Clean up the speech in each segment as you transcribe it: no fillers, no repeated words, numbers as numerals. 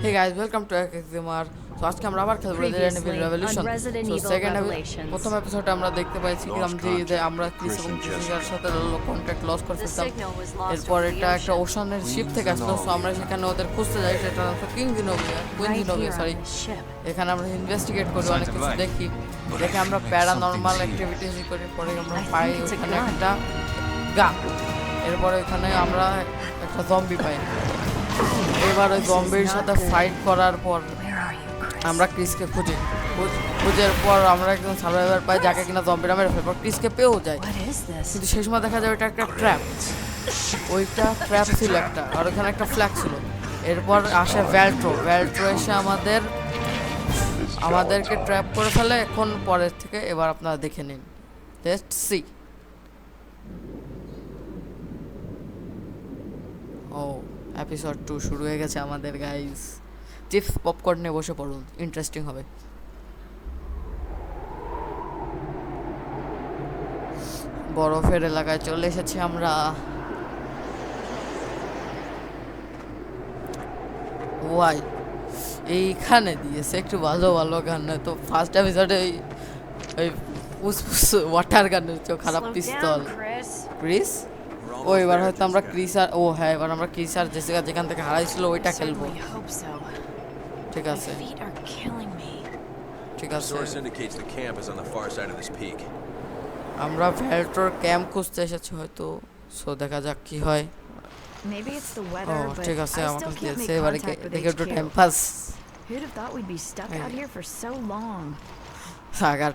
Hey guys, welcome to XMR. So আজকে আমরা আবার খেলবো Resident Evil Revolution. So second প্রথম এপিসোডে আমরা দেখতে পাইছি কি আমরা ক্রিস এবং জেসিকার সাথে কন্ট্যাক্ট লস করে ফেলতাম। এরপর এটা একটা ওশানের শিপ থেকে আসলো, সো আমরা সেখানে ওদের খুঁজতে যাই। সেটা হচ্ছে কুইনজিনোভিয়া সরি। এখানে আমরা ইনভেস্টিগেট করি, অনেক কিছু দেখে আমরা প্যারানর্মাল অ্যাক্টিভিটিস করি। পরে আমরা পাই ওখানে একটা গা, এরপরে ওখানে আমরা একটা জম্বি পাই। এবার ওই জম্বির সাথে ফাইট করার পর আমরা ক্রিসকে খুঁজের পর আমরা একজন সার্ভাইভার পাই যাকে কিনা জম্বিরা মেরে ফেলবার ক্রিসকে পেয়েও যায়। কিন্তু সেই সময় দেখা যায় ওইটা একটা ওইটা ট্র্যাপ ছিল একটা, আর ওখানে একটা ফ্ল্যাগ ছিল। এরপর আসে ভ্যালট্রো এসে আমাদেরকে ট্র্যাপ করে ফেলে। এখন পরের থেকে এবার আপনারা দেখে নিন, লেটস সি। ও এপিসোড 2 শুরু হয়ে গেছে আমাদের গাইস। চিপস পপকর্ন নিয়ে বসে পড়ুন, ইন্টারেস্টিং হবে। বরফের এলাকায় চলে এসেছি আমরা। ওয়াই এইখানে দিয়েছে একটু ভালো ভালো গান, তো ফার্স্ট এপিসোডে ওই ওয়াটার গানের চেয়ে খারাপ পিস্তল। ক্রিস ও এবার হয়তো আমরা ক্রিস আর হ্যাঁ এবার আমরা ক্রিস আর জেসিকা যেখান থেকে হারাইছিল ওইটা খেলবো। ঠিক আছে ঠিক আছে, আমরা ভ্যালট্রোর ক্যাম্প খুঁজতে এসেছি হয়তো, সো দেখা যাক কি হয়। ঠিক আছে, আমাকে দিয়েছে এবারে দেখে একটু টাইম পাস। টাকার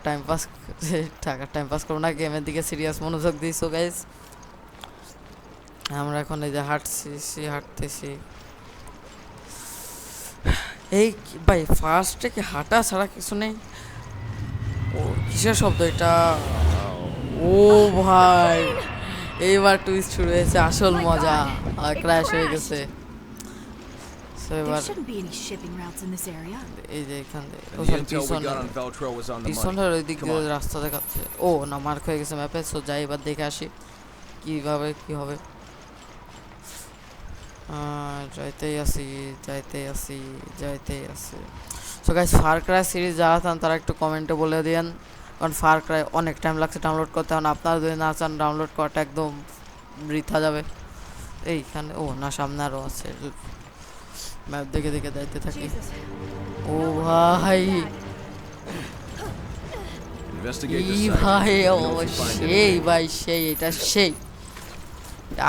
টাইম পাস করবো না, গেমের দিকে সিরিয়াস মনোযোগ দিইছো গাইস। আমরা এখন এই যে হাঁটতেছি। এই ভাই ফার্স্টে কি হাঁটা ছাড়া কিছু নেই? ও কিসের শব্দ এটা? ও ভাই এইবার টুইস্ট শুরু হয়েছে, আসল মজা। ক্র্যাশ হয়ে গেছে। এই যে এখান পিছনের ওই দিক দিয়ে রাস্তা দেখাচ্ছে। ও না, মার্ক হয়ে গেছে ম্যাপে। সো যাই এবার দেখে আসি কিভাবে কি হবে। যাইতেই আসি। So guys, Far Cry series যারা চান তারা একটু কমেন্টে বলে দিন, কারণ ফার ক্রাই অনেক টাইম লাগছে ডাউনলোড করতে। এখন আপনারা যদি না চান ডাউনলোড করাটা একদম বৃথা যাবে। এইখানে না, সামনে আরও আছে। ম্যাপ দেখে যাইতে থাকি। ও ভাই সেই এটা সেই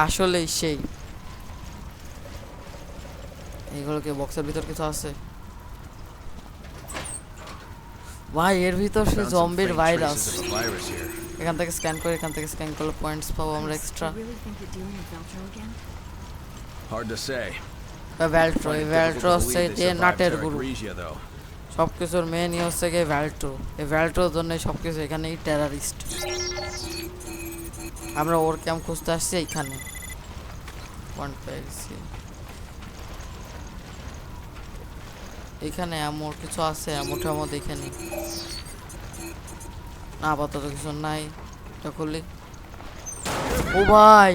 আসলেই সেই। এইগুলো কি বক্সের ভিতর কিছু আছে? ভাই এর ভিতর সে জম্বির ভাইরাস। এখান থেকে স্ক্যান করলে পয়েন্টস পাবো আমরা এক্সট্রা। ভ্যালট্রো হচ্ছে যে নাটের গুরু, সবকিছুর মেনই হচ্ছে গিয়ে ভ্যালট্রো। এই ভ্যালট্রোর জন্য সবকিছু, এখানেই টেরারিস্ট। আমরা ওর ক্যাম্প খুঁজতে আসছি এইখানে। পয়েন্ট পেয়েছি এখানে। এমন কিছু আছে? এমন দেখে নি না, আপাতত কিছু নাই। এটা খুললি। ও ভাই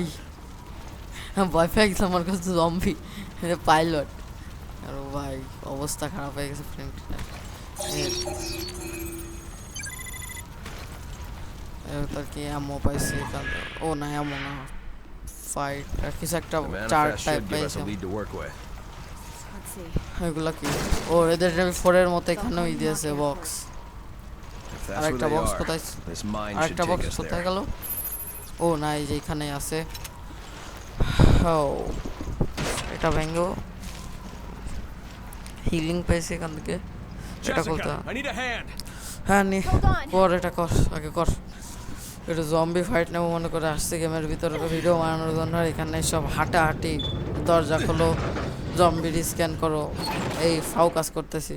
ভয় পেয়ে গেছে আমার কাছে জম্বি পাইলট। আর ভাই অবস্থা খারাপ হয়ে গেছে ফ্রেন্ড। তার কি এমন পাইছি? ও না, এমন না, ফাইট আর কিছু একটা চার্ট টাইপ পাইছে। এগুলা কি? ও এদের 4 এর মতো এখানেও দিয়েছে বক্স। আরেকটা বক্স কোথায় গেল? ও না, এই যে এখানে আছে। এটা ভেঙ্গো, হিলিং পেয়েছে এখান থেকে। এটা করতে হ্যাঁ নি কর, এটা কর আগে কর। এটা জম্বি ফাইট নেবো মনে করে আসছে গেমের ভিতরে ভিডিও বানানোর জন্য। এখানে সব হাঁটাহাঁটি, দরজা খোলো, জম্বির স্ক্যান করো, এই ফাও কাজ করতেছি।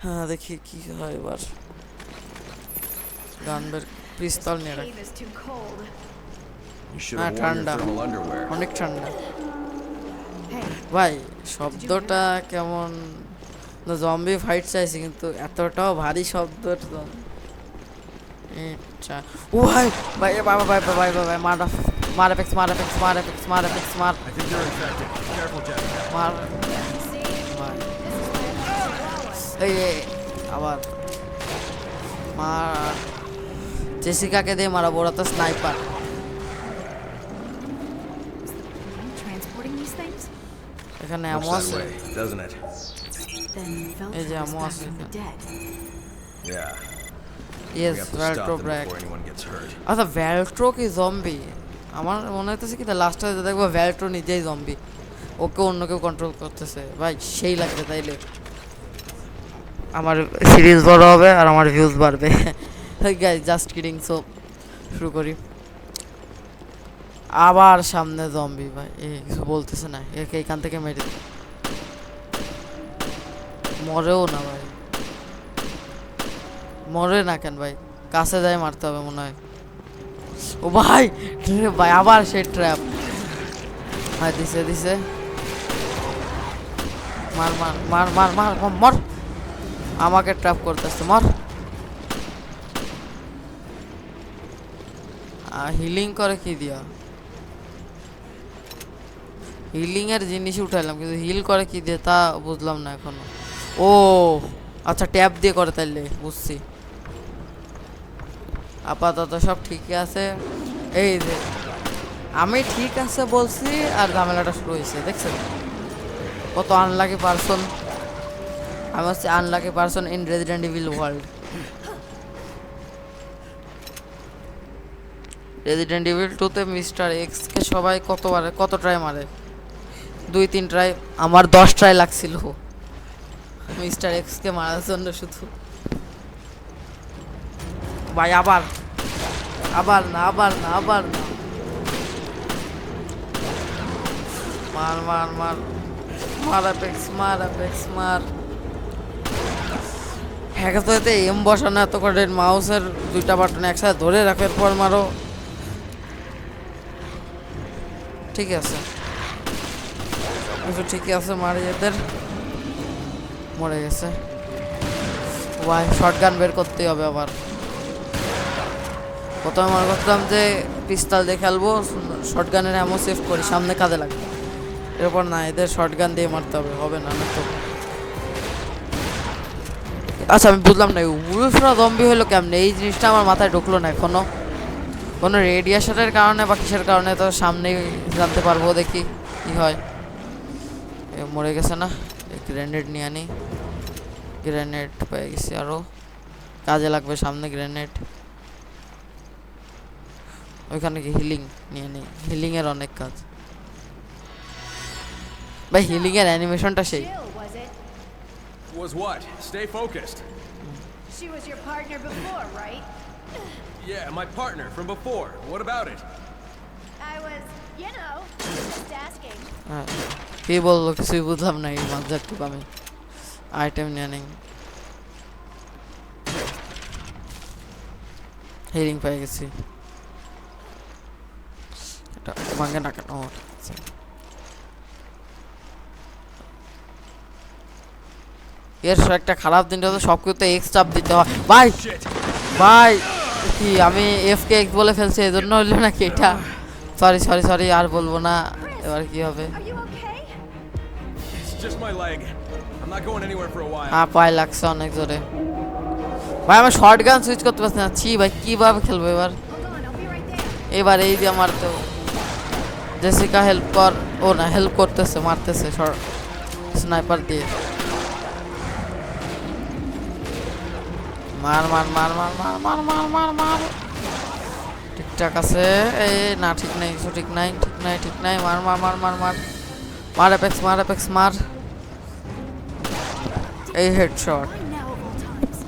হ্যাঁ দেখি কি হয় এবার। গানবের পিস্তল নিয়ে রাখ। হ্যাঁ ঠান্ডা, অনেক ঠান্ডা। ভাই শব্দটা কেমন? জম্বি ফাইট চাইছি কিন্তু এতটাও ভারী শব্দ। ও ভাই ভাই বাবা ভাই মারা মার এপেক্স মার এপেক্স মার এপেক্স মার এপেক্স মার I think you're infected. Careful, Jack. মার এই আবার মার জেসিকাকে দিয়ে মারাবো, ওরা তো স্নাইপার। Transporting these things? এখানে Looks আমো that আছে, way, doesn't it? Then Hey, Veltro is ammo back আছে from the এখানে। dead. Yeah. We yes have to stop ভ্যালট্রো them BRAC. before anyone gets hurt. আচ্ছা ভ্যালট্রো কি জম্বি? আমার মনে হইতেছে কি লাস্টে দেখবো ভ্যালট্রো নিজেই জম্বি, ওকে অন্য কেউ কন্ট্রোল করতেছে। ভাই সেই লাগবে তাইলে, আমার সিরিজ বড় হবে আর আমার ভিউজ বাড়বে। Guys just kidding. সো শুরু করি। আবার সামনে জম্বি, ভাই এ কিছু বলতেছে না, একে এখান থেকে মেরে দিই। মরেও না ভাই, মরে না কেন ভাই? কাছে যাই মারতে হবে মনে হয়। ও ভাই ভাই আবার সেই ট্র্যাপ। ভাই দিছে দিছে, মার মার মার মার মার মর, আমাকে ট্র্যাপ করতেছে, মর। হিলিং করে কি দিয়া? হিলিং এর জিনিস উঠাইলাম কিন্তু হিল করে কি দিয়ে তা বুঝলাম না এখনো। ও আচ্ছা ট্যাপ দিয়ে করে, তাইলে বুঝছি। আপাতত সব ঠিকই আছে। এই যে আমি ঠিক আছে বলছি আর ঝামেলাটা শুরু হয়েছে, দেখছেন কত আনলাকি পারসন। আমি হচ্ছে unlucky person in Resident Evil world. Resident Evil 2-তে মিস্টার এক্সকে সবাই কত ট্রাই মারে? 2-3 ট্রাই, আমার 10 ট্রাই লাগছিল মিস্টার এক্সকে মারার জন্য শুধু। ভাই আবার আবার না আবার না আবার না, মার মার মার মার অ্যাপেক্স মার অ্যাপেক্স মার। হ্যাঁ তো এতে এম বসানো, এত করে মাউসের 2টা বাটন একসাথে ধরে রাখার পর মারো, ঠিক আছে ঠিকই আছে। মারি এদের, মরে গেছে। ভাই শটগান বের করতেই হবে আবার। প্রথমে মনে করতাম যে পিস্তল দিয়ে খেলবো, শটগানের এমন সেভ করি সামনে কাজে লাগবে, এরপর না এদের শটগান দিয়ে মারতে হবে, হবে না তো। আচ্ছা আমি বুঝলাম না উলফরা জম্বি হলো কেমনে, এই জিনিসটা আমার মাথায় ঢুকলো না এখনো। কোনো রেডিয়েশনের কারণে বা কিসের কারণে তো সামনেই জানতে পারবো, দেখি কি হয়। মরে গেছে না, গ্রেনেড নিয়ে আনি। গ্রেনেড পেয়ে গেছি, আরও কাজে লাগবে সামনে গ্রেনেড। ওইখানে কি হিলিং নিয়ে নিই, হিলিং এর অনেক কাজ ভাই, হিলিং এর অ্যানিমেশনটা সেই। Was what? Stay focused. She was your partner before, right? Yeah, my partner from before. What about it? I was, just asking. কি বললো কিছুই বুঝলাম না, এই মাঝারটুকু আমি আইটেম নিয়ে নিই। হিলিং পেয়ে গেছি, এটা ভাঙে না কেন? এর একটা খারাপ দিনটা তো সব কিছুতে এক্স চাপ দিতে হয় ভাই। ভাই কি আমি এফ কে এক্স বলে ফেলছি, এই জন্য হইলো নাকি এটা? সরি সরি সরি, আর বলবো না। এবার কি হবে? Are you okay? It's just my leg. I'm not going anywhere for a while. হ্যাঁ পায়ে লাগছে অনেক জোরে। ভাই আমার শর্ট গান সুইচ করতে পারছি না, ছি ভাই কিভাবে খেলবো এবার? Hold on, I'll be right there. এবার এই দিয়ে মারতে, জেসিকা হেল্প কর। ও না হেল্প করতেছে, মারতেছে স্নাইপার দিয়ে। মার মার মার মার মার মার মার মার মার। ঠিকঠাক আছে, এই না ঠিক নাই, কিছু ঠিক নাই, ঠিক নাই, ঠিক নাই। মার মার মার মার মার মার অ্যাপেক্স মার অ্যাপেক্স মার। এই headshot. Why now of all times?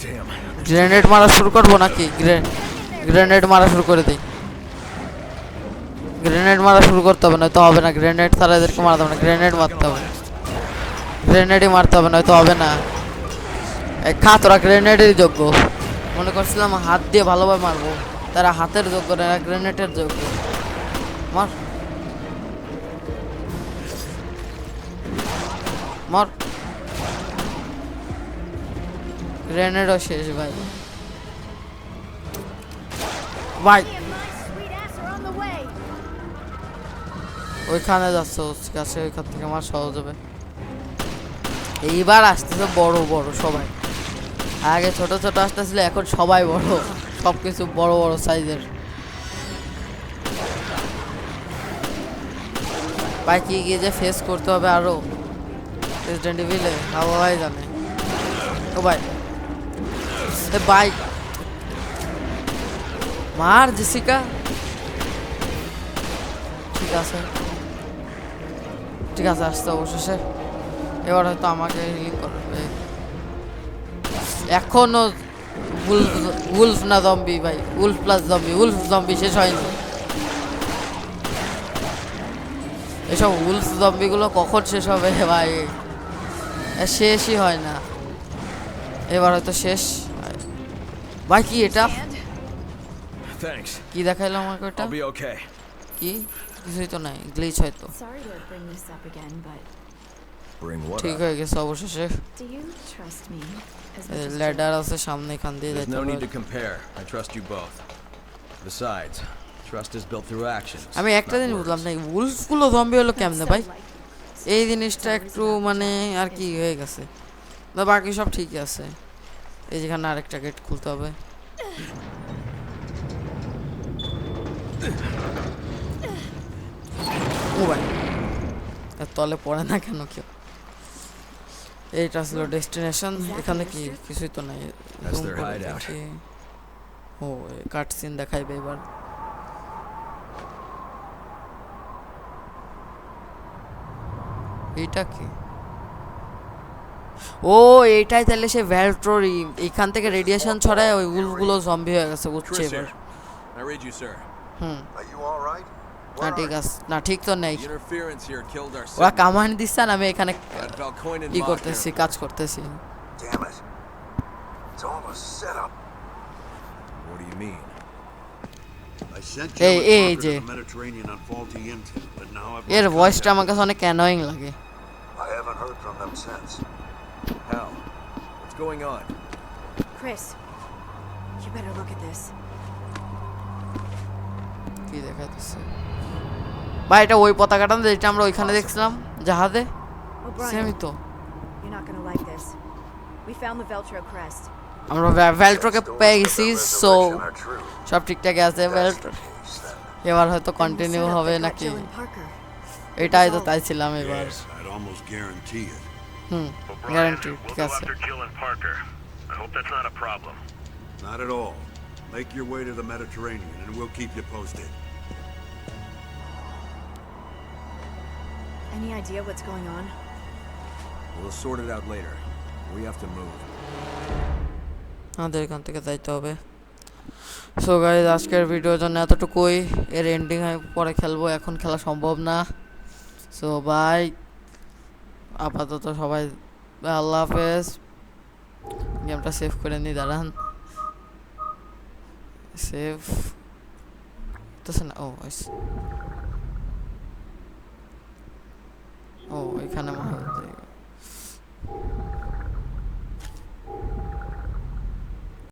Damn. Grenade মারা শুরু করবো নাকি? গ্রেনেড মারা শুরু করে দিই। গ্রেনেড মারা শুরু করতে হবে, নয়তো হবে না। গ্রেনেড ছাড়া এদেরকে মারতে হবে না, গ্রেনেড মারতে হবে, গ্রেনেডই মারতে হবে, নয়তো হবে না। খা তোরা গ্রেনেডেরই যোগ্য। মনে করছিলাম হাত দিয়ে ভালোভাবে মারবো, তারা হাতের যোগ্য না, গ্রেনেডের যোগ্য। মার মার, গ্রেনেডও শেষ ভাই। ভাই Me and my sweet ass are on the way. ওইখানে যাচ্ছে ঠিক আছে, ওইখান থেকে আমার সহজ হবে। এইবার আসতেছে বড় বড় সবাই, আগে ছোট ছোট আসতেছিল, এখন সবাই বড়, সবকিছু বড় বড় সাইজের। ভাই কি গিয়ে যে ফেস করতে হবে আরো রেসিডেন্ট ইভিলে, হাওয়াই জানে। ও ভাই এ ভাই মার জেসিকা, ঠিক আছে ঠিক আছে, আসতে অবশেষে। এবার হয়তো আমাকে হিলিং করবে। এখনো উলফ না জম্বি ভাই, Wolf plus zombie, Wolf zombie শেষ হয়নি। এসব উলফ জম্বিগুলো কখন শেষ হবে ভাই, শেষই হয় না। এবার হয়তো শেষ ভাই। কি এটা Thanks. কি দেখাইলো আমাকে ওটা? I'll be okay. কি কিছুই তো নাই, গ্লিচ হয়তো। Sorry to bring this up again, but Bring what ঠিক up? হয়ে গেছে অবশেষে। do you trust me as much as ladder আছে সামনে, এখান দিয়ে There's যেতে no need হবে। to compare. I trust you both. Besides, trust is built through actions. আমি একটা not জিনিস words. বুঝলাম না, উলফগুলো জম্বি হলো কেমনে ভাই? like এই জিনিসটা একটু মানে আর কি হয়ে গেছে, না বাকি সব ঠিকই আছে। এই যেখানে আরেকটা গেট খুলতে হবে। ও ভাই এর তলে পড়ে না কেন কেউ? এইটা ছিল ডেস্টিনেশন, এখানে কি কিছুই তো নাই। That's Zoom their করে hideout. দেখি। ও কাট সিন দেখাইবে এবার। এইটা কি? ও এইটাই তাহলে সে ভ্যালট্রোর, এখান থেকে রেডিয়েশন ছড়ায় ওই উলফগুলো জম্বি হয়ে গেছে, বুঝছি Chris এবার। here. I read you, sir. Are you all right? না ঠিক আছে, না ঠিক তো নেই। The interference here killed our ওরা signal. কামান্ড দিচ্ছে আর আমি এখানে That Valcoin and E Mach করতেছি, here. কাজ করতেছি। Damn it. It's all a setup. What do you mean? I sent Hey, Jill hey, and Parker Jay. to the Mediterranean on faulty intel, but now I've এর lost ভয়েসটা contact আমার কাছে অনেক annoying লাগে। I haven't heard from them since. How? What's going on? Chris, you better look at this. কি দেখাইতেছে ভাই? এটা ওই পতাকাটা না যেটা আমরা ওইখানে দেখছিলাম জাহাজে, সেমই O'Brien, তো। you're not gonna like this. We found the Veltro crest. আমরা ভ্যালট্রোকে পেয়ে গেছি, সো Resurrection are true. সব ঠিকঠাক আছে। That's ভ্যালট্রো the case, then. এবার হয়তো And the কন্টিনিউ setup হবে that got নাকি? Jill and Parker. এটাই তো চাইছিলাম এবার। Yes, I'd almost guarantee it. Guarantee We'll ঠিক go আছে। after Jill and Parker. I hope that's not a problem. Not at all. Make your way to the Mediterranean, and we'll keep you posted. Any idea what's going on? We'll sort it out later. We have to move. আমাদের এখান থেকে যাইতে হবে। So guys আজকের ভিডিওর জন্য এতটুকুই, এর এন্ডিং আমি পরে খেলবো, এখন খেলা সম্ভব না। সো বাই, আপাতত সবাই আল্লাহ হাফেজ। গেমটা সেভ করে নি, দাঁড়ান সেভ তো না। ও এখানে মনে হয়